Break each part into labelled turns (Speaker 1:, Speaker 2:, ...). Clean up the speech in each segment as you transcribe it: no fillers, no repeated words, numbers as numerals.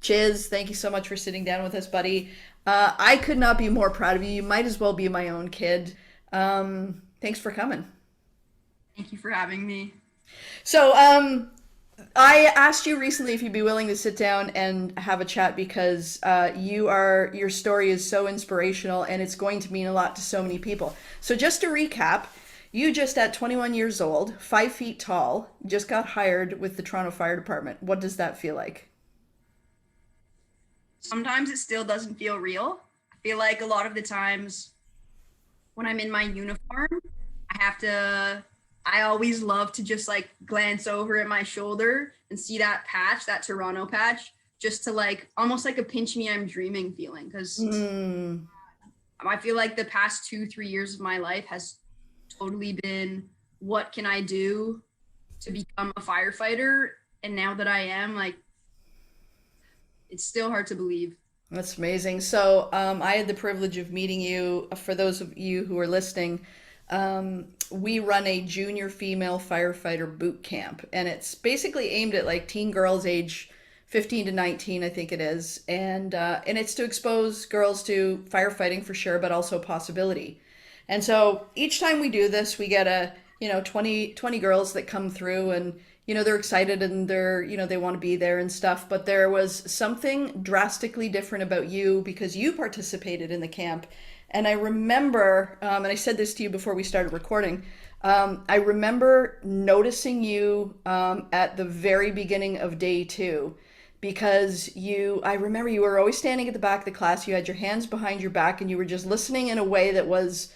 Speaker 1: Chiz, thank you so much for sitting down with us, buddy. I could not be more proud of you. You might as well be my own kid. Thanks for coming.
Speaker 2: Thank you for having me.
Speaker 1: So, I asked you recently if you'd be willing to sit down and have a chat because your story is so inspirational and it's going to mean a lot to so many people. So, just to recap, you just at 21 years old, 5 feet tall, just got hired with the Toronto Fire Department. What does that feel like?
Speaker 2: Sometimes it still doesn't feel real. I feel like a lot of the times when I'm in my uniform, I have to, I always love to just like glance over at my shoulder and see that patch, that Toronto patch, just to like almost like a pinch me, I'm dreaming feeling. Cause
Speaker 1: Mm,
Speaker 2: I feel like the past 2, 3 years of my life has totally been what can I do to become a firefighter? And now that I am, like, it's still hard to believe.
Speaker 1: that's amazing. So, I had the privilege of meeting you. For those of you who are listening, we run a junior female firefighter boot camp, and it's basically aimed at like teen girls age 15 to 19, I think it is, and it's to expose girls to firefighting for sure, but also possibility. And so each time we do this, we get a, 20 girls that come through and, they're excited and they want to be there and stuff. But there was something drastically different about you because you participated in the camp. And I remember, and I said this to you before we started recording, I remember noticing you at the very beginning of day two because I remember you were always standing at the back of the class. You had your hands behind your back and you were just listening in a way that was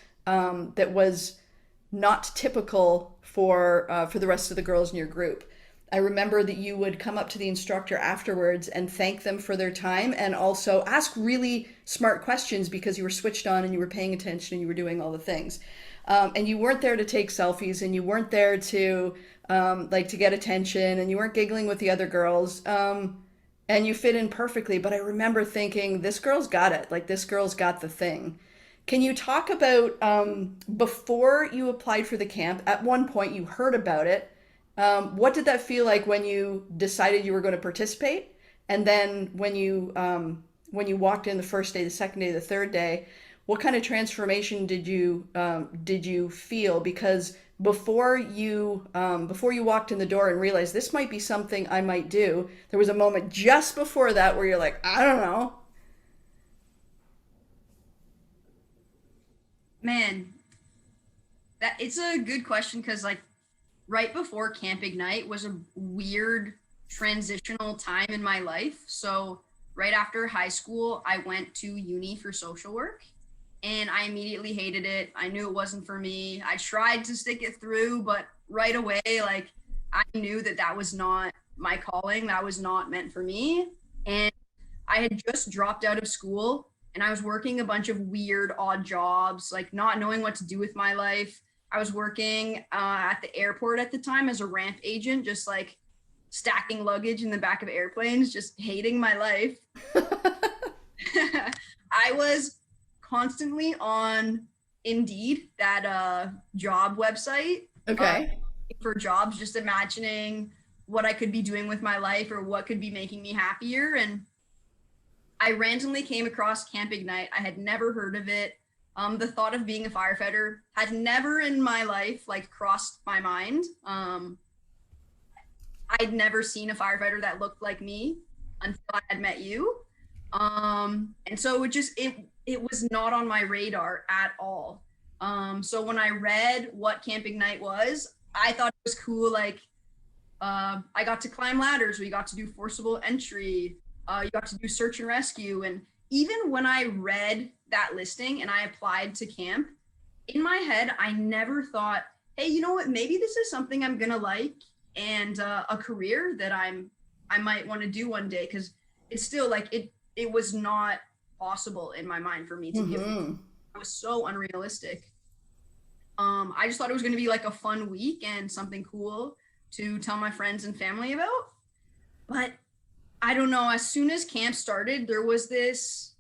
Speaker 1: not typical for the rest of the girls in your group. I remember that you would come up to the instructor afterwards and thank them for their time and also ask really smart questions because you were switched on and you were paying attention and you were doing all the things. And you weren't there to take selfies and you weren't there to like to get attention and you weren't giggling with the other girls. And you fit in perfectly. But I remember thinking, this girl's got it. Like, this girl's got the thing. Can you talk about before you applied for the camp? At one point, you heard about it. What did that feel like when you decided you were going to participate? And then when you walked in the first day, the second day, the third day, what kind of transformation did you feel? Because before you walked in the door and realized this might be something I might do, there was a moment just before that where you're like, I don't know.
Speaker 2: Man, that it's a good question because like right before Camp Ignite was a weird transitional time in my life. So right after high school, I went to uni for social work and I immediately hated it. I knew it wasn't for me. I tried to stick it through, but right away, like I knew that that was not my calling. That was not meant for me. And I had just dropped out of school and I was working a bunch of weird, odd jobs, like not knowing what to do with my life. I was working at the airport at the time as a ramp agent, just like stacking luggage in the back of airplanes, just hating my life. I was constantly on Indeed, that job website, uh,
Speaker 1: Okay.
Speaker 2: for jobs, just imagining what I could be doing with my life or what could be making me happier. And I randomly came across Camp Ignite. I had never heard of it. The thought of being a firefighter had never in my life like crossed my mind. I'd never seen a firefighter that looked like me until I had met you. And so it was not on my radar at all. So when I read what Camp Ignite was, I thought it was cool. Like I got to climb ladders. We got to do forcible entry. You got to do search and rescue. And even when I read that listing and I applied to camp, in my head, I never thought, hey, you know what? Maybe this is something I'm gonna like and a career that I might want to do one day. Because it's still like it was not possible in my mind for me to be a.
Speaker 1: Mm-hmm.
Speaker 2: It was so unrealistic. I just thought it was going to be like a fun week and something cool to tell my friends and family about. But I don't know. As soon as camp started, there was this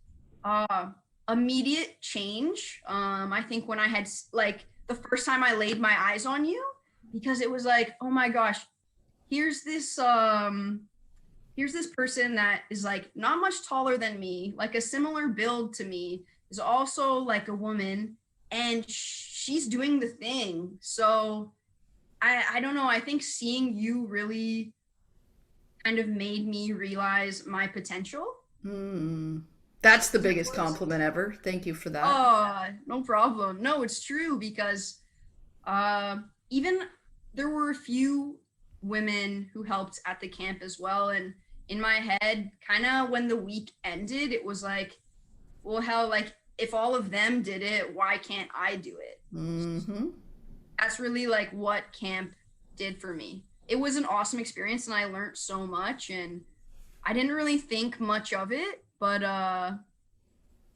Speaker 2: uh, immediate change. I think when I had like the first time I laid my eyes on you, because it was like, oh my gosh, here's this here's this person that is like not much taller than me, like a similar build to me, is also like a woman, and she's doing the thing. So I don't know. I think seeing you really kind of made me realize my potential.
Speaker 1: Hmm. That's the
Speaker 2: 'Cause there
Speaker 1: biggest
Speaker 2: was,
Speaker 1: compliment ever. Thank you for that.
Speaker 2: oh, no problem. No, it's true because uh, even there were a few women who helped at the camp as well. And in my head, kind of when the week ended, it was like, well, hell, like if all of them did it, why can't I do it?
Speaker 1: Hmm.
Speaker 2: That's really like what camp did for me. It was an awesome experience and I learned so much, and I didn't really think much of it, but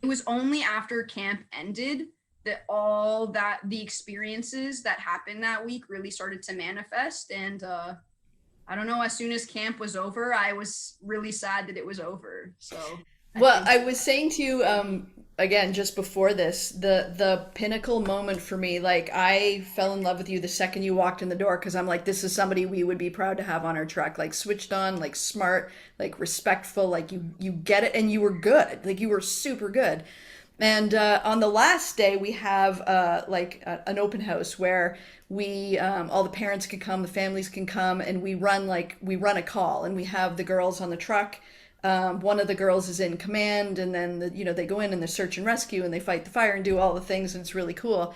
Speaker 2: it was only after camp ended that all that the experiences that happened that week really started to manifest. And I don't know, as soon as camp was over, I was really sad that it was over. So I
Speaker 1: Well,
Speaker 2: think,
Speaker 1: I was saying to you again just before this, the pinnacle moment for me, like I fell in love with you the second you walked in the door because I'm like, this is somebody we would be proud to have on our truck, like switched on, like smart, like respectful, like you get it, and you were good, like you were super good. And on the last day, we have an open house where we all the parents can come, the families can come, and we run a call, and we have the girls on the truck. One of the girls is in command, and then they go in and they search and rescue, and they fight the fire and do all the things, and it's really cool.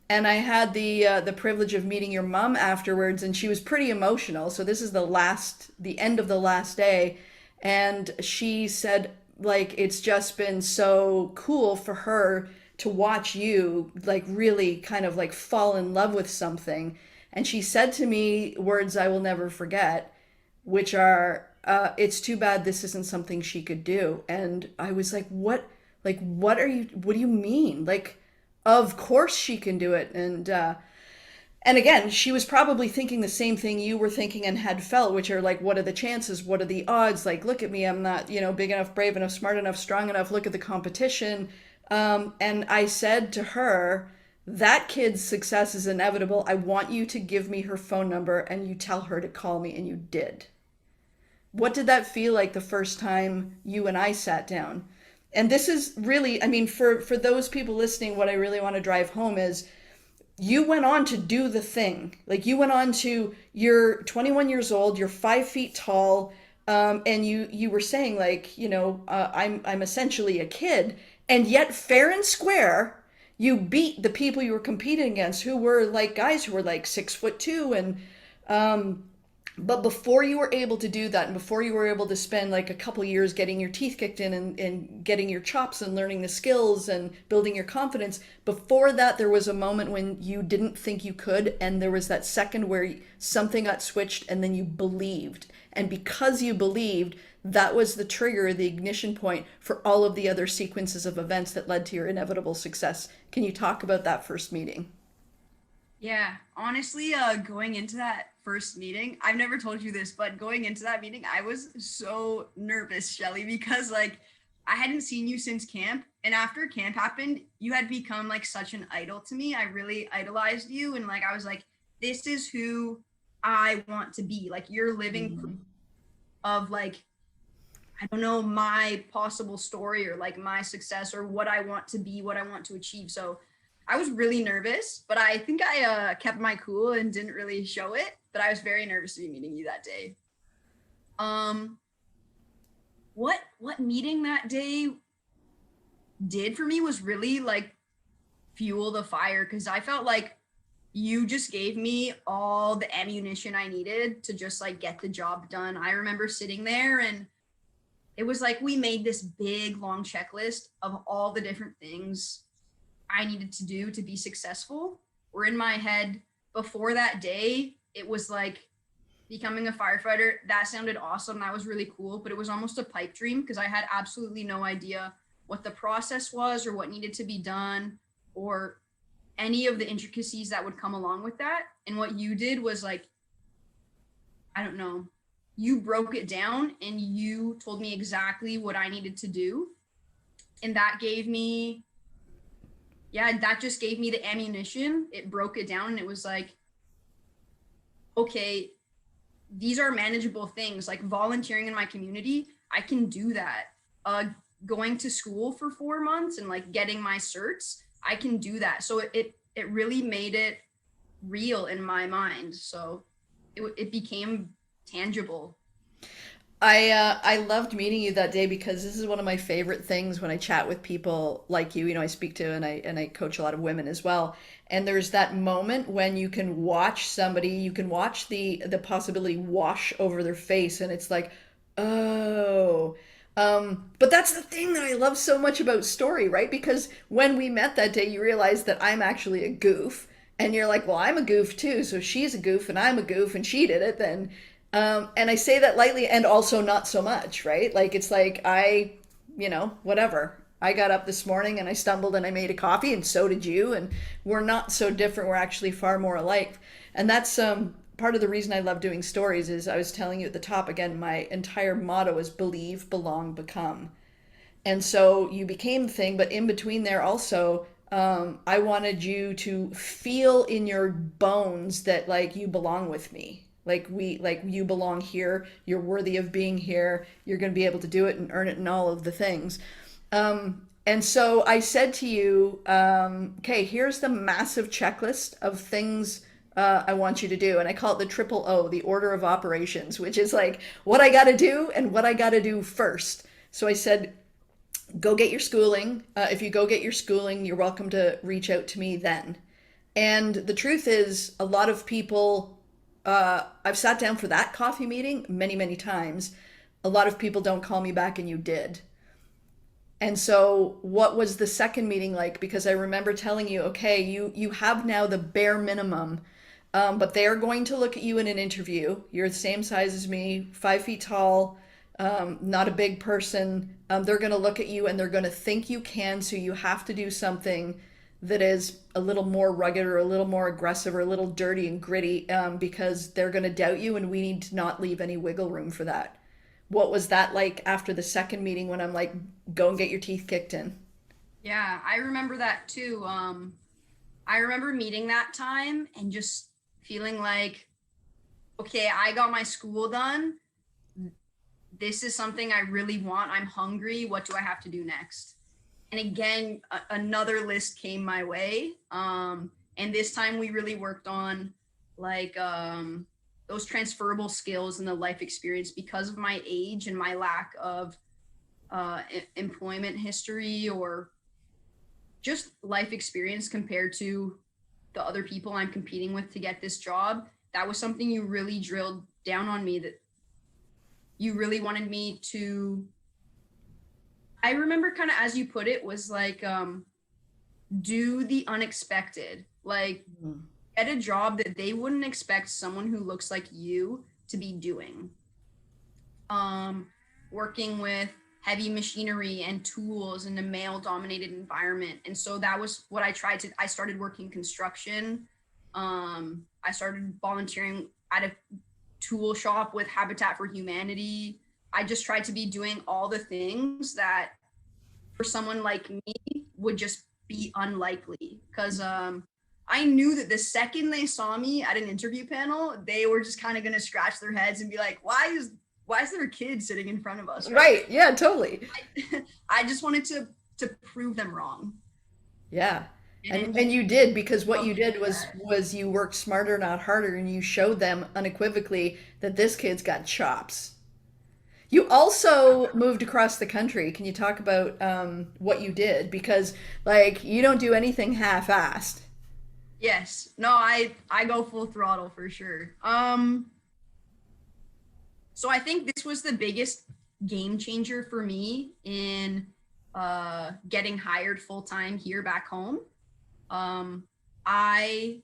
Speaker 1: And I had the privilege of meeting your mom afterwards, and she was pretty emotional. So this is the end of the last day, and she said like it's just been so cool for her to watch you like really kind of like fall in love with something. And she said to me words I will never forget, which are, it's too bad this isn't something she could do. And I was like, what? Like, what do you mean? Like, of course she can do it. And again, she was probably thinking the same thing you were thinking and had felt, which are like, what are the chances? What are the odds? Like, look at me. I'm not, big enough, brave enough, smart enough, strong enough. Look at the competition. And I said to her, that kid's success is inevitable. I want you to give me her phone number and you tell her to call me. And you did. What did that feel like the first time you and I sat down? And this is really, I mean, for those people listening, what I really want to drive home is you went on to do the thing. Like you went on to, you're 21 years old, you're 5 feet tall, and you were saying like, I'm essentially a kid, and yet fair and square, you beat the people you were competing against, who were like guys who were like 6'2", and but before you were able to do that, and before you were able to spend like a couple years getting your teeth kicked in and getting your chops and learning the skills and building your confidence, before that, there was a moment when you didn't think you could. And there was that second where something got switched and then you believed. And because you believed, that was the trigger, the ignition point for all of the other sequences of events that led to your inevitable success. Can you talk about that first meeting?
Speaker 2: yeah, honestly, going into that first meeting, I've never told you this, but going into that meeting, I was so nervous, Shelli, because like I hadn't seen you since camp. And after camp happened, you had become like such an idol to me. I really idolized you. And like, I was like, this is who I want to be. Like, you're living proof
Speaker 1: Mm-hmm.
Speaker 2: of like, I don't know, my possible story or like my success or what I want to be, what I want to achieve. So I was really nervous, but I think I kept my cool and didn't really show it. But I was very nervous to be meeting you that day. Um, what meeting that day did for me was really like fuel the fire, because I felt like you just gave me all the ammunition I needed to just like get the job done. I remember sitting there and it was like we made this big long checklist of all the different things I needed to do to be successful. Were in my head before that day, it was like becoming a firefighter. That sounded awesome. That was really cool, but it was almost a pipe dream because I had absolutely no idea what the process was or what needed to be done or any of the intricacies that would come along with that. And what you did was like, I don't know, you broke it down and you told me exactly what I needed to do. And that gave me, yeah, that just gave me the ammunition. It broke it down and it was like, okay, these are manageable things. Like volunteering in my community, I can do that. Going to school for 4 months and like getting my certs, I can do that. So it really made it real in my mind. So it became tangible.
Speaker 1: I loved meeting you that day because this is one of my favorite things when I chat with people like you. You know, I speak to and I coach a lot of women as well. And there's that moment when you can watch somebody, you can watch the possibility wash over their face, and it's like, oh. But that's the thing that I love so much about story, right? Because when we met that day, you realize that I'm actually a goof, and you're like, well, I'm a goof too. So she's a goof, and I'm a goof, and she did it. Then and I say that lightly and also not so much, right? Like it's like whatever. I got up this morning and I stumbled and I made a coffee, and so did you. And we're not so different. We're actually far more alike. And that's part of the reason I love doing stories is I was telling you at the top again, my entire motto is believe, belong, become. And so you became the thing, but in between there also, I wanted you to feel in your bones that like you belong with me. Like you belong here. You're worthy of being here. You're going to be able to do it and earn it and all of the things. And so I said to you, okay, here's the massive checklist of things I want you to do. And I call it the triple O, the order of operations, which is like what I got to do and what I got to do first. So I said, go get your schooling. If you go get your schooling, you're welcome to reach out to me then. And the truth is, a lot of people, I've sat down for that coffee meeting many, many times. A lot of people don't call me back, and you did. And so, what was the second meeting like? Because I remember telling you, okay, you have now the bare minimum, but they are going to look at you in an interview. You're the same size as me, 5 feet tall, not a big person. They're going to look at you and they're going to think you can, so you have to do something that is a little more rugged or a little more aggressive or a little dirty and gritty, because they're going to doubt you, and we need to not leave any wiggle room for that. What was that like after the second meeting when I'm like, go and get your teeth kicked in?
Speaker 2: Yeah, I remember that too. I remember meeting that time and just feeling like, okay, I got my school done. This is something I really want. I'm hungry. What do I have to do next? And again, another list came my way. And this time we really worked on like those transferable skills and the life experience because of my age and my lack of employment history or just life experience compared to the other people I'm competing with to get this job. That was something you really drilled down on me, that you really wanted me to. I remember kind of, as you put it, was like do the unexpected, like get a job that they wouldn't expect someone who looks like you to be doing. Working with heavy machinery and tools in a male dominated environment. And so that was what I started working construction. I started volunteering at a tool shop with Habitat for Humanity. I just tried to be doing all the things that for someone like me would just be unlikely, because I knew that the second they saw me at an interview panel, they were just kind of going to scratch their heads and be like, why is there a kid sitting in front of us?
Speaker 1: Right. Yeah, totally.
Speaker 2: I just wanted to prove them wrong.
Speaker 1: Yeah.
Speaker 2: And
Speaker 1: And you did, because what you did
Speaker 2: that.
Speaker 1: was you worked smarter, not harder, and you showed them unequivocally that this kid's got chops. You also moved across the country. Can you talk about what you did? Because like you don't do anything half-assed.
Speaker 2: Yes. No, I go full throttle for sure. So I think this was the biggest game changer for me in getting hired full time here back home. I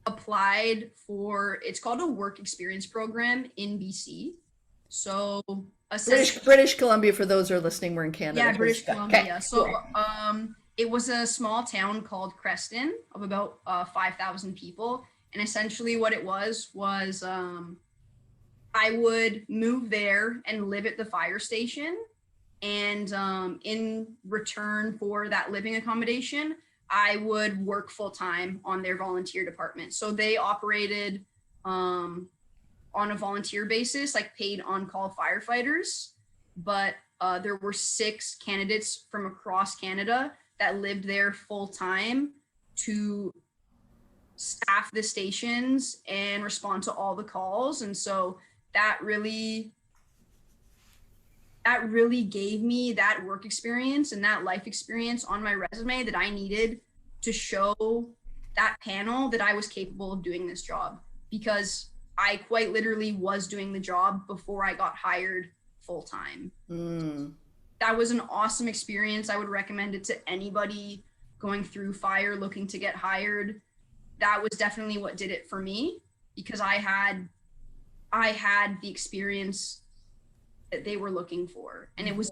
Speaker 2: applied for, it's called a work experience program in BC. So essentially,
Speaker 1: British Columbia, for those who are listening, we're in Canada.
Speaker 2: yeah, British
Speaker 1: Okay.
Speaker 2: Columbia. So it was a small town called Creston of about 5,000 people. And essentially what it was I would move there and live at the fire station. And in return for that living accommodation, I would work full time on their volunteer department. So they operated on a volunteer basis, like paid on-call firefighters. But there were 6 candidates from across Canada that lived there full time to staff the stations and respond to all the calls. And so that really gave me that work experience and that life experience on my resume that I needed to show that panel that I was capable of doing this job, because I quite literally was doing the job before I got hired full time. That was an awesome experience. I would recommend it to anybody going through fire looking to get hired. That was definitely what did it for me, because I had the experience that they were looking for, and it was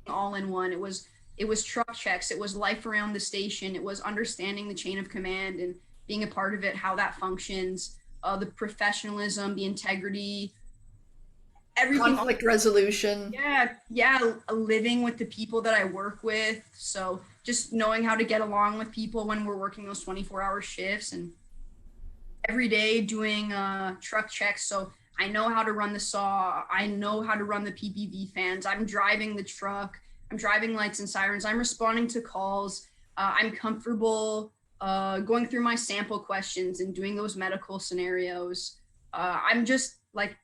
Speaker 2: all in one. It was truck checks, it was life around the station, it was understanding the chain of command and being a part of it, how that functions, the professionalism, the integrity, everything.
Speaker 1: Conflict resolution.
Speaker 2: Yeah, living with the people that I work with. So just knowing how to get along with people when we're working those 24-hour shifts, and every day doing truck checks. So I know how to run the saw. I know how to run the PPV fans. I'm driving the truck. I'm driving lights and sirens. I'm responding to calls. I'm comfortable going through my sample questions and doing those medical scenarios. I'm just like,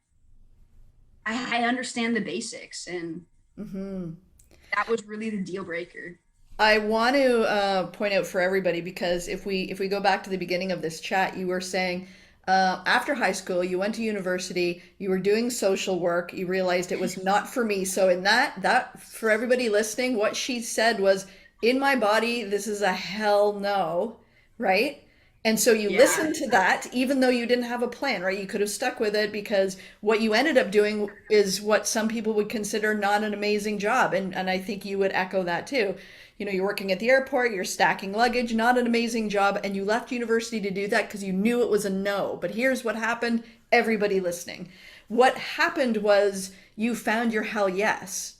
Speaker 2: I understand the basics, and that was really the deal breaker.
Speaker 1: I want to point out for everybody, because if we go back to the beginning of this chat, you were saying after high school you went to university, you were doing social work, you realized it was not for me. So in that for everybody listening, what she said was, in my body this is a hell no, right? And so you
Speaker 2: Yeah.
Speaker 1: listened to that, even though you didn't have a plan, right? You could have stuck with it, because what you ended up doing is what some people would consider not an amazing job. And I think you would echo that too. You know, you're working at the airport, you're stacking luggage, not an amazing job. And you left university to do that because you knew it was a no. But here's what happened, everybody listening. What happened was you found your hell yes.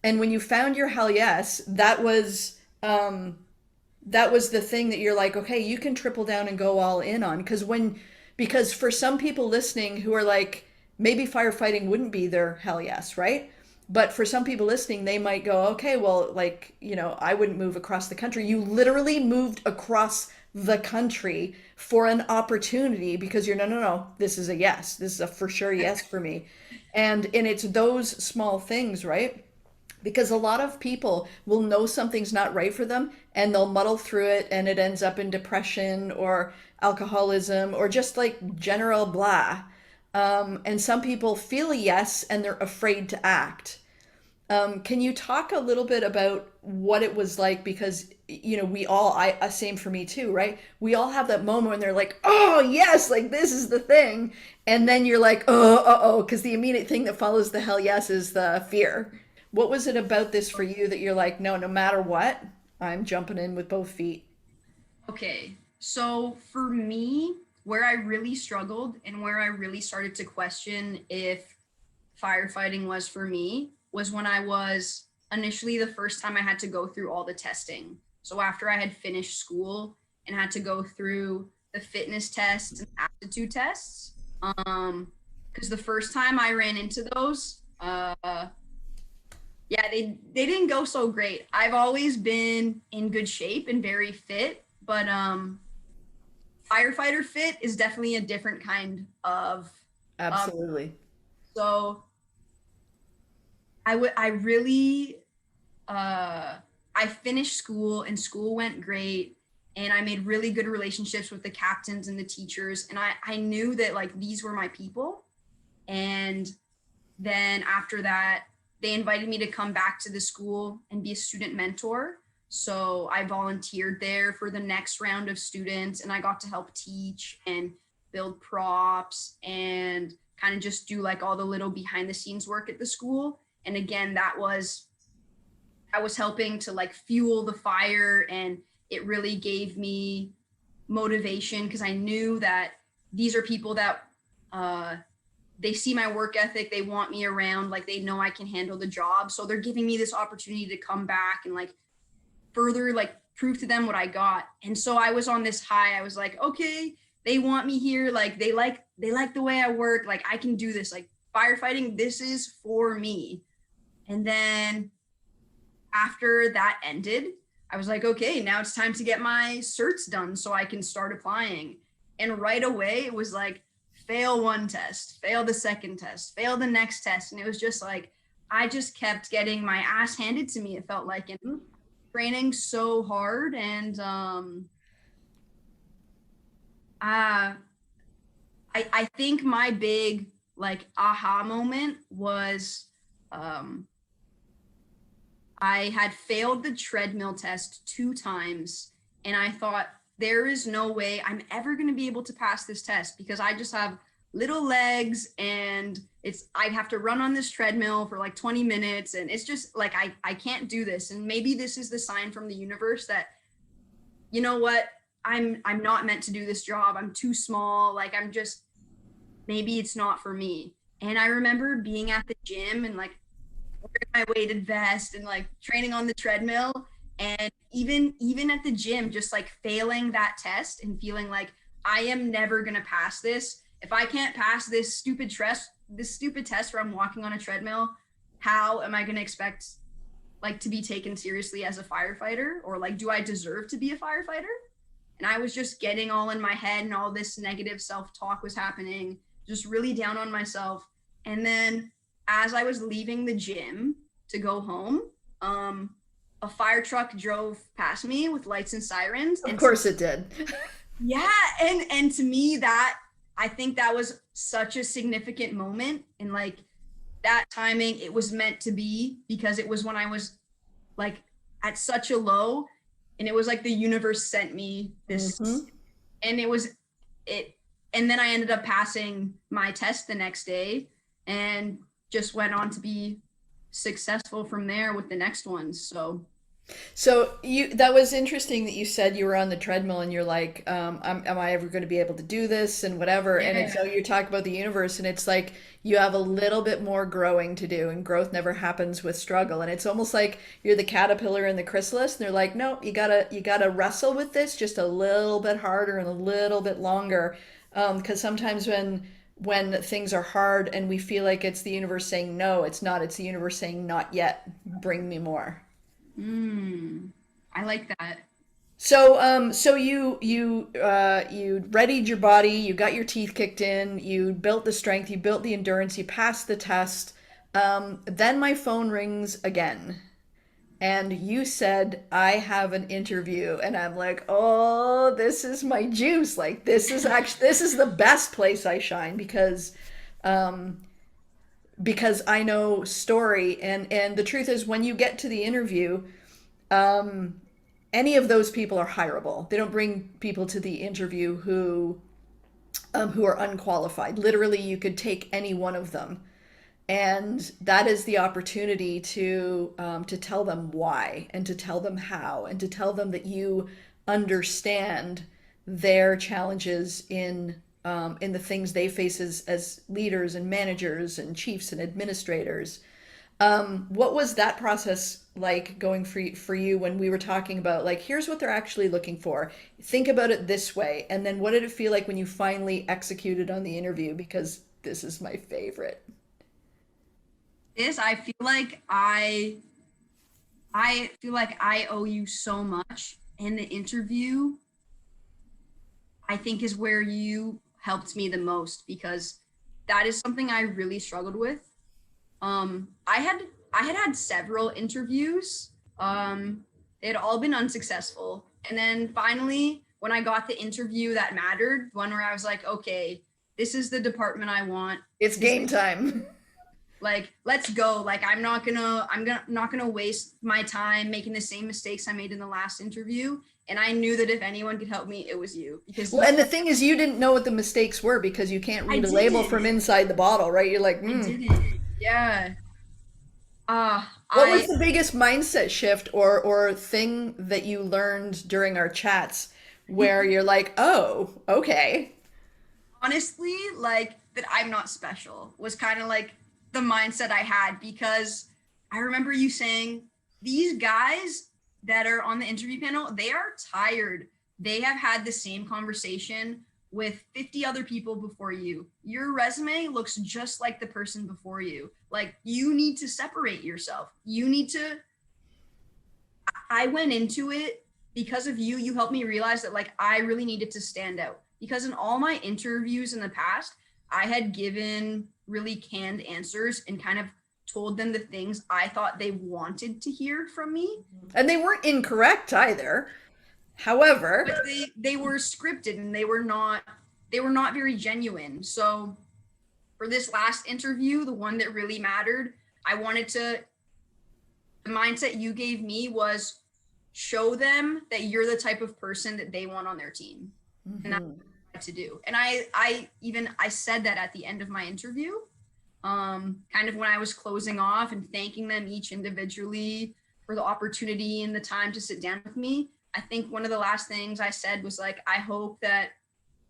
Speaker 1: And when you found your hell yes, that was the thing that you're like, okay, you can triple down and go all in on. Because for some people listening who are like, maybe firefighting wouldn't be their hell yes, right? But for some people listening, they might go, okay, well, like, you know, I wouldn't move across the country. You literally moved across the country for an opportunity, because you're, no, this is a yes. This is a for sure yes for me. And it's those small things, right? Because a lot of people will know something's not right for them and they'll muddle through it, and it ends up in depression or alcoholism or just like general blah. And some people feel a yes and they're afraid to act. Can you talk a little bit about what it was like? Because, you know, same for me too, right? We all have that moment when they're like, oh, yes, like this is the thing. And then you're like, oh, because the immediate thing that follows the hell yes is the fear. What was it about this for you that you're like, no matter what, I'm jumping in with both feet?
Speaker 2: Okay, so for me, where I really struggled and where I really started to question if firefighting was for me was when I was initially, the first time I had to go through all the testing. So after I had finished school and had to go through the fitness tests and aptitude tests, because the first time I ran into those, yeah, they didn't go so great. I've always been in good shape and very fit, but firefighter fit is definitely a different kind of.
Speaker 1: Absolutely.
Speaker 2: So I really I finished school and school went great, and I made really good relationships with the captains and the teachers, and I knew that like these were my people. And then after that, they invited me to come back to the school and be a student mentor. So I volunteered there for the next round of students, and I got to help teach and build props and kind of just do like all the little behind the scenes work at the school. And again, I was helping to like fuel the fire, and it really gave me motivation, because I knew that these are people that they see my work ethic, they want me around, like they know I can handle the job. So they're giving me this opportunity to come back and like further like prove to them what I got. And so I was on this high. I was like, okay, they want me here. Like they like the way I work. Like I can do this. Like firefighting, this is for me. And then after that ended, I was like, okay, now it's time to get my certs done so I can start applying. And right away, it was like, fail one test, fail the second test, fail the next test. And it was just like, I just kept getting my ass handed to me, it felt like, and training so hard. And I think my big like aha moment was I had failed the treadmill test 2 times, and I thought, there is no way I'm ever going to be able to pass this test because I just have little legs and I'd have to run on this treadmill for like 20 minutes. And it's just like, I can't do this. And maybe this is the sign from the universe that, you know what, I'm not meant to do this job. I'm too small. Like maybe it's not for me. And I remember being at the gym and like wearing my weighted vest and like training on the treadmill, and even at the gym just like failing that test and feeling like I am never going to pass this. If I can't pass this stupid test where I'm walking on a treadmill, how am I going to expect like to be taken seriously as a firefighter? Or like, do I deserve to be a firefighter? And I was just getting all in my head, and all this negative self-talk was happening, just really down on myself. And then as I was leaving the gym to go home, a fire truck drove past me with lights and sirens.
Speaker 1: Of course it did.
Speaker 2: Yeah. And to me, I think that was such a significant moment. And like that timing, it was meant to be, because it was when I was like at such a low, and it was like the universe sent me this. And it was it. And then I ended up passing my test the next day and just went on to be successful from there with the next ones. So
Speaker 1: that was interesting that you said you were on the treadmill and you're like, am I ever going to be able to do this and whatever?
Speaker 2: yeah.
Speaker 1: And so you talk about the universe, and it's like you have a little bit more growing to do, and growth never happens with struggle. And it's almost like you're the caterpillar and the chrysalis, and they're like, no, you gotta wrestle with this just a little bit harder and a little bit longer. Because sometimes when things are hard and we feel like it's the universe saying no, it's not. It's the universe saying not yet. Bring me more.
Speaker 2: I like that.
Speaker 1: So you readied your body, you got your teeth kicked in, you built the strength, you built the endurance, you passed the test. Then my phone rings again, and you said, I have an interview. And I'm like, oh, this is my juice. Like, this is the best place I shine, because I know story. And the truth is, when you get to the interview, any of those people are hireable. They don't bring people to the interview who are unqualified. Literally, you could take any one of them. And that is the opportunity to tell them why, and to tell them how, and to tell them that you understand their challenges in the things they face as leaders and managers and chiefs and administrators. What was that process like going for you when we were talking about, like, here's what they're actually looking for? Think about it this way. And then what did it feel like when you finally executed on the interview? Because this is my favorite.
Speaker 2: I feel like I owe you so much. And the interview, I think, is where you helped me the most, because that is something I really struggled with. I had several interviews. They had all been unsuccessful. And then finally, when I got the interview that mattered, one where I was like, okay, this is the department I want.
Speaker 1: It's game time.
Speaker 2: Like, let's go. Like, I'm not gonna waste my time making the same mistakes I made in the last interview. And I knew that if anyone could help me, it was you. Because
Speaker 1: and the thing is, you didn't know what the mistakes were because you can't read a label from inside the bottle, right? You're like,
Speaker 2: I didn't. Yeah.
Speaker 1: What was the biggest mindset shift or thing that you learned during our chats where you're like, oh, okay.
Speaker 2: Honestly, like, that I'm not special was kind of like the mindset I had, because I remember you saying, these guys that are on the interview panel, they are tired. They have had the same conversation with 50 other people before you. Your resume looks just like the person before you. Like, you need to separate yourself. You need to. I went into it because of you. You helped me realize that, like, I really needed to stand out, because in all my interviews in the past, I had given really canned answers and kind of told them the things I thought they wanted to hear from me.
Speaker 1: And they weren't incorrect either. However,
Speaker 2: But they were scripted, and they were not very genuine. So for this last interview, the one that really mattered, I wanted to, the mindset you gave me was show them that you're the type of person that they want on their team. And that's what I had to do. And I said that at the end of my interview, kind of when I was closing off and thanking them each individually for the opportunity and the time to sit down with me. I think one of the last things I said was like, I hope that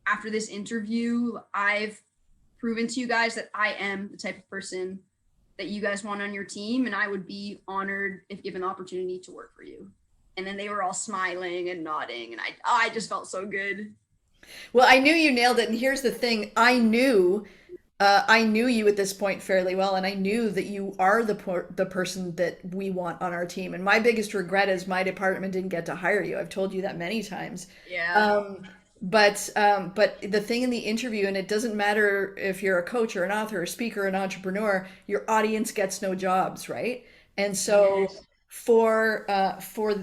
Speaker 2: after this interview, I've proven to you guys that I am the type of person that you guys want on your team, and I would be honored if given the opportunity to work for you. And then they were all smiling and nodding, and I just felt so good.
Speaker 1: well, I knew you nailed it. And here's the thing: I knew you at this point fairly well, and I knew that you are the person that we want on our team. And my biggest regret is my department didn't get to hire you. I've told you that many times.
Speaker 2: Yeah.
Speaker 1: Um, but the thing in the interview, and it doesn't matter if you're a coach or an author, a speaker, an entrepreneur, your audience gets no jobs, right? And so
Speaker 2: Yes.
Speaker 1: for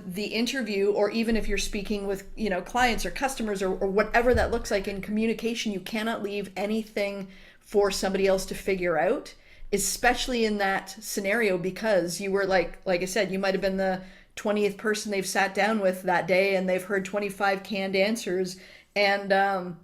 Speaker 1: the interview, or even if you're speaking with clients or customers, or whatever that looks like in communication, you cannot leave anything for somebody else to figure out, especially in that scenario, because you were like I said, you might have been the 20th person they've sat down with that day, and they've heard 25 canned answers. And um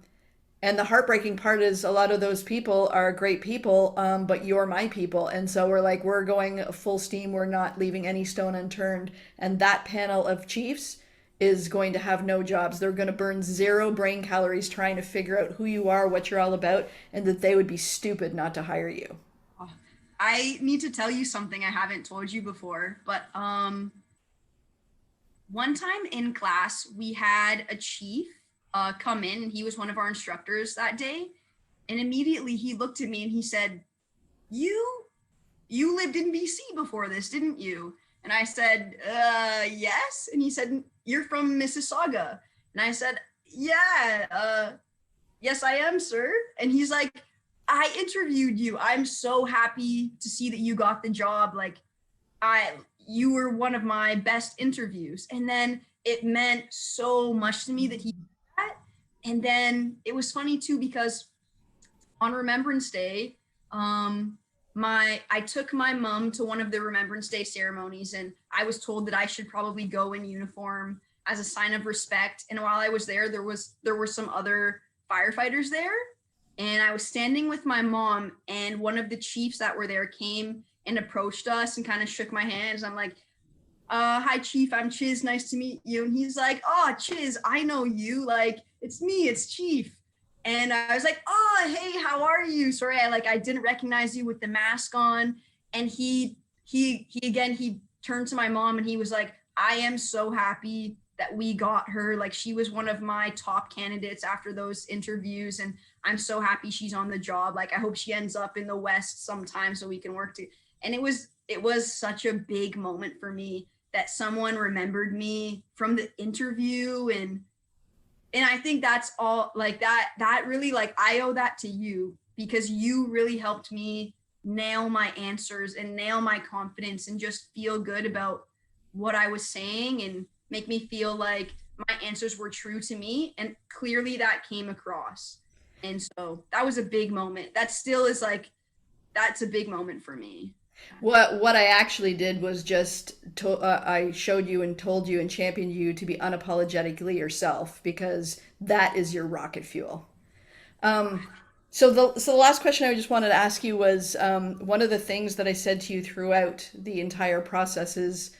Speaker 1: and the heartbreaking part is a lot of those people are great people, but you're my people. And so we're going full steam. We're not leaving any stone unturned. And that panel of chiefs is going to have no jobs. They're going to burn zero brain calories trying to figure out who you are, what you're all about, and that they would be stupid not to hire you.
Speaker 2: Oh, I need to tell you something I haven't told you before, but one time in class we had a chief come in, and he was one of our instructors that day. And immediately he looked at me and he said, "You you lived in BC before this, didn't you?" And I said, yes. And he said, "You're from Mississauga." And I said, "Yeah, yes, I am, sir." And he's like, "I interviewed you. I'm so happy to see that you got the job. Like, I you were one of my best interviews." And then it meant so much to me that he did that. And then it was funny too, because on Remembrance Day, I took my mom to one of the Remembrance Day ceremonies, and I was told that I should probably go in uniform as a sign of respect. And while I was there, there were some other firefighters there, and I was standing with my mom, and one of the chiefs that were there came and approached us and kind of shook my hands. I'm like, "Hi, Chief, I'm Chiz, nice to meet you." And he's like, "Oh, Chiz, I know you. Like, it's me, it's Chief." And I was like, "Oh, hey, how are you? Sorry, I didn't recognize you with the mask on." And he turned to my mom and he was like, "I am so happy that we got her. Like, she was one of my top candidates after those interviews, and I'm so happy she's on the job. Like, I hope she ends up in the West sometime so we can work together." And it was such a big moment for me that someone remembered me from the interview. And I think that's all, like, that really, like, I owe that to you, because you really helped me nail my answers and nail my confidence and just feel good about what I was saying, and make me feel like my answers were true to me. And clearly that came across. And so that was a big moment. That still is like, that's a big moment for me.
Speaker 1: What I actually did was I showed you and told you and championed you to be unapologetically yourself, because that is your rocket fuel. Um, so the last question I just wanted to ask you was, one of the things that I said to you throughout the entire process is,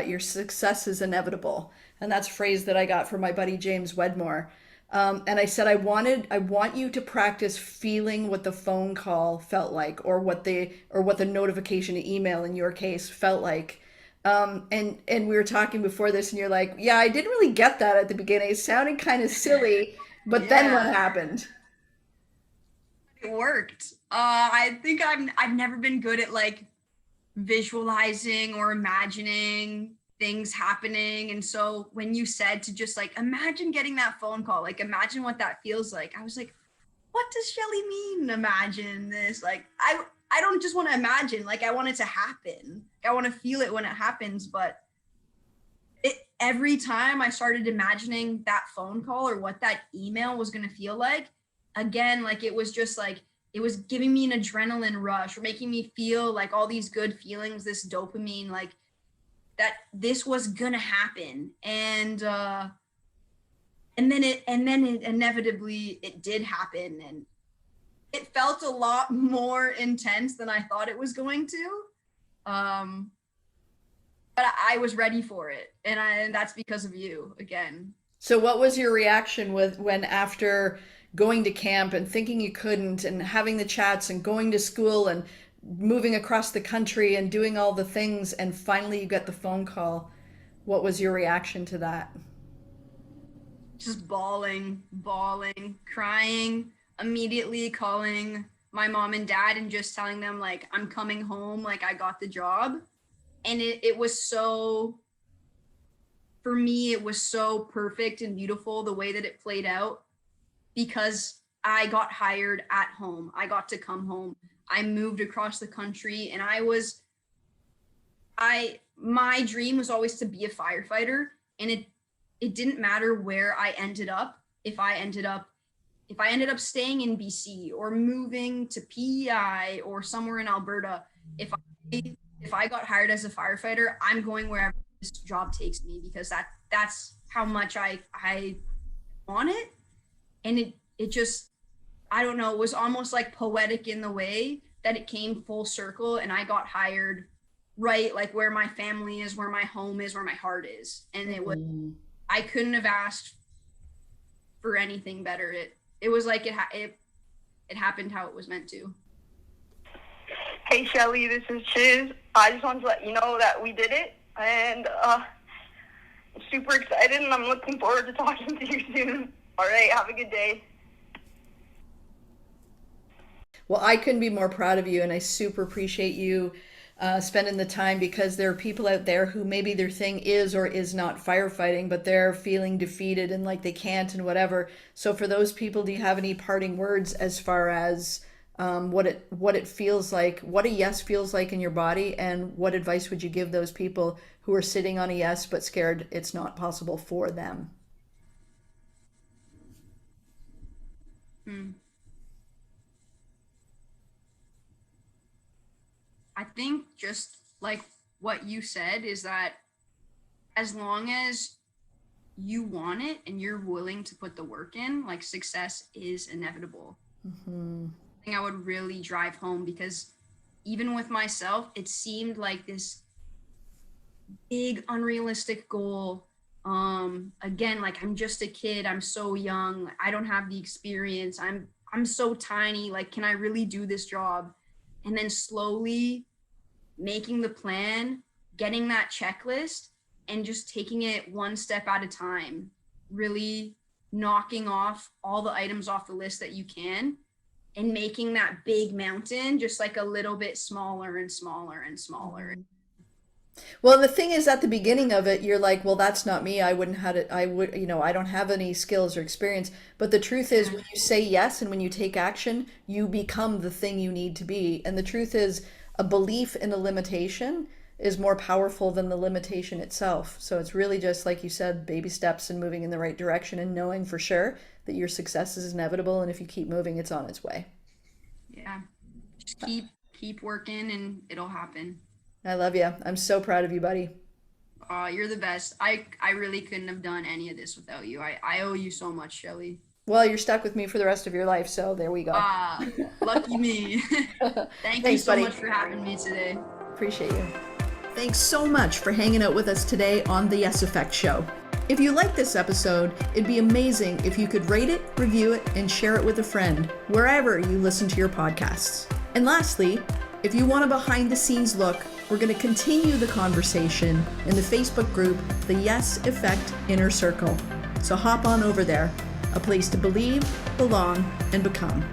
Speaker 1: your success is inevitable, and that's a phrase that I got from my buddy James Wedmore. And I said I want you to practice feeling what the phone call felt like, or what the notification email in your case felt like. And we were talking before this, and you're like, "Yeah, I didn't really get that at the beginning. It sounded kind of silly." But then what happened?
Speaker 2: It worked. I think I've never been good at like visualizing or imagining things happening. And so when you said to just like imagine getting that phone call, like imagine what that feels like, I was like, what does Shelli mean? Imagine this. Like I don't just want to imagine, like I want it to happen. I want to feel it when it happens. But every time I started imagining that phone call or what that email was going to feel like, again, like it was just like, it was giving me an adrenaline rush or making me feel like all these good feelings, this dopamine, like that this was going to happen. And then it inevitably it did happen. And it felt a lot more intense than I thought it was going to. But I was ready for it. And that's because of you again.
Speaker 1: So what was your reaction when after going to camp and thinking you couldn't and having the chats and going to school and moving across the country and doing all the things and finally you got the phone call? What was your reaction to that?
Speaker 2: Just bawling, crying, immediately calling my mom and dad and just telling them like I'm coming home, like I got the job. And it was so, for me, it was so perfect and beautiful the way that it played out, because I got hired at home. I got to come home. I moved across the country, and my dream was always to be a firefighter, and it didn't matter where I ended up. If I ended up staying in BC or moving to PEI or somewhere in Alberta, if I got hired as a firefighter, I'm going wherever this job takes me, because that's how much I want it. And it just, I don't know, it was almost like poetic in the way that it came full circle and I got hired right, like where my family is, where my home is, where my heart is. And it was, I couldn't have asked for anything better. It was like it happened how it was meant to.
Speaker 3: Hey Shelli, this is Chyz. I just wanted to let you know that we did it, and I'm super excited, and I'm looking forward to talking to you soon. All right, have a good day.
Speaker 1: Well, I couldn't be more proud of you, and I super appreciate you spending the time, because there are people out there who maybe their thing is or is not firefighting, but they're feeling defeated and like they can't and whatever. So for those people, do you have any parting words as far as what it feels like, what a yes feels like in your body, and what advice would you give those people who are sitting on a yes but scared it's not possible for them?
Speaker 2: I think just like what you said is that as long as you want it and you're willing to put the work in, like success is inevitable. I think I would really drive home, because even with myself, it seemed like this big unrealistic goal. Again, like I'm just a kid, I'm so young, I don't have the experience, I'm so tiny, like can I really do this job? And then slowly making the plan, getting that checklist, and just taking it one step at a time, really knocking off all the items off the list that you can, and making that big mountain just like a little bit smaller and smaller and smaller.
Speaker 1: Well, the thing is, at the beginning of it, you're like, well, that's not me. I wouldn't have it. I would, I don't have any skills or experience. But the truth is, when you say yes and when you take action, you become the thing you need to be. And the truth is, a belief in a limitation is more powerful than the limitation itself. So it's really just, like you said, baby steps and moving in the right direction and knowing for sure that your success is inevitable. And if you keep moving, it's on its way.
Speaker 2: Yeah. Just keep working and it'll happen.
Speaker 1: I love you. I'm so proud of you, buddy.
Speaker 2: You're the best. I really couldn't have done any of this without you. I owe you so much, Shelli.
Speaker 1: Well, you're stuck with me for the rest of your life, so there we go.
Speaker 2: Lucky me. Thanks you so much for having me today.
Speaker 1: Appreciate you. Thanks so much for hanging out with us today on The Yes Effect Show. If you like this episode, it'd be amazing if you could rate it, review it, and share it with a friend, wherever you listen to your podcasts. And lastly, if you want a behind-the-scenes look, we're going to continue the conversation in the Facebook group, The Yes Effect Inner Circle. So hop on over there. a place to believe, belong, and become.